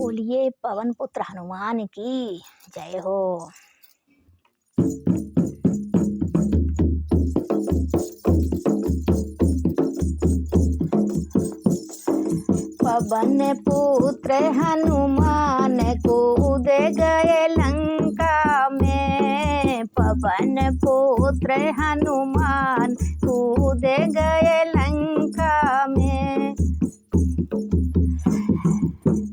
बोलिए पवन पुत्र हनुमान की जय हो। पवन पुत्र हनुमान कूद गए लंका में। पवन पुत्र हनुमान कूद गए लंका में।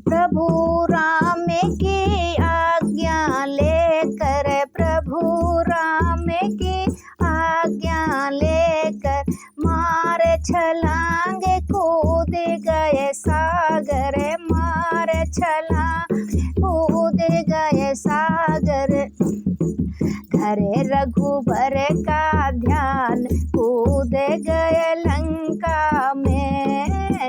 प्रभु राम की आज्ञा लेकर, प्रभु राम की आज्ञा लेकर मारे छलांग कूद गए सागर, मारे छलांग कूद गए सागर। घरे रघुबर का ध्यान कूद गए लंका में।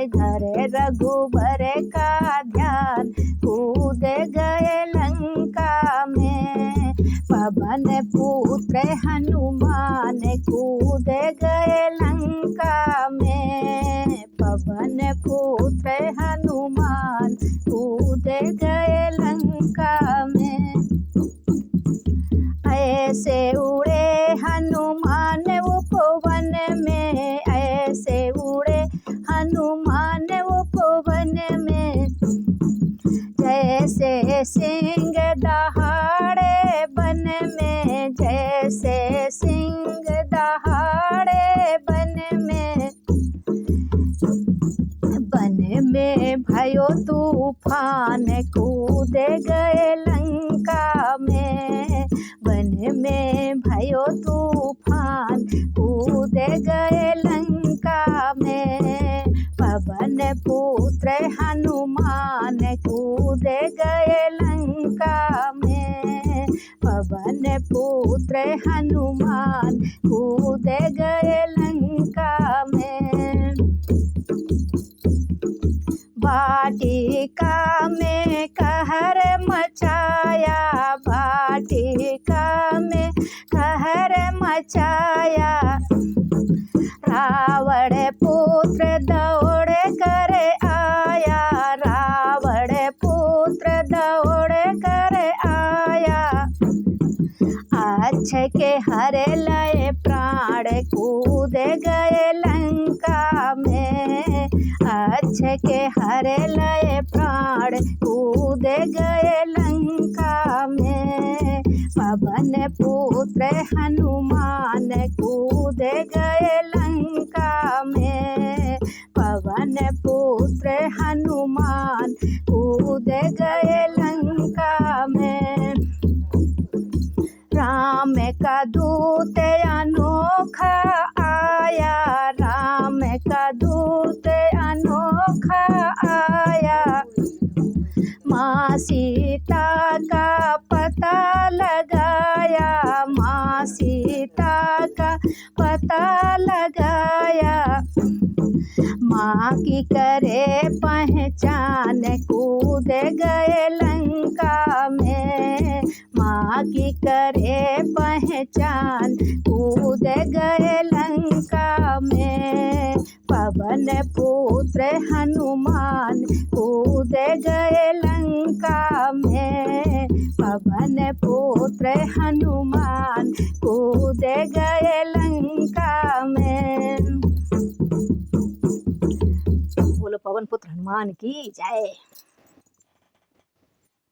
घरे रघुबर का ध्यान कूद गए लंका में। पवन पुत्र हनुमान कूद गए लंका में। पवन पुत्र हनुमान कूद गए लंका में। ऐसे उड़े हनुमान उपवन में, ऐसे उड़े हनुमान उपवन में। जैसे सिंह दहाड़े बन में, जैसे सिंह दहाड़े बन में। बन में भयो तूफान कूद गए लंका में। वन में भयो तूफान कूद गए लंका में। पवन पुत्र हनुमान कूद गए लंका में। पवन पुत्र हनुमान कूद गए लंका में। वाटिका में कहर मचाया, वाटिका में कहर मचाया। रावण पुत्र दौड़ कर आया, रावण पुत्र दौड़ कर आया। अच्छे के हरे लय प्राण कूद गए लंका में। अच्छे के हरे लय प्राण कूद गए लंका में। पवन पुत्र हनुमान कूद गए लंका में। पवन पुत्र हनुमान कूद गए लंका में। राम का दूत अनोखा आया, राम का दूत अनोखा आया। माँ सीता का पता लगाया, माँ सीता का पता लगाया। माँ की करे पहचान कूद गए लंका में। माँ की करे पहचान कूद गए लंका में। पवन पुत्र हनुमान कूद गए लंका में। पवन पुत्र हनुमान कूद गए लंका में। बोलो पवन पुत्र हनुमान की जय।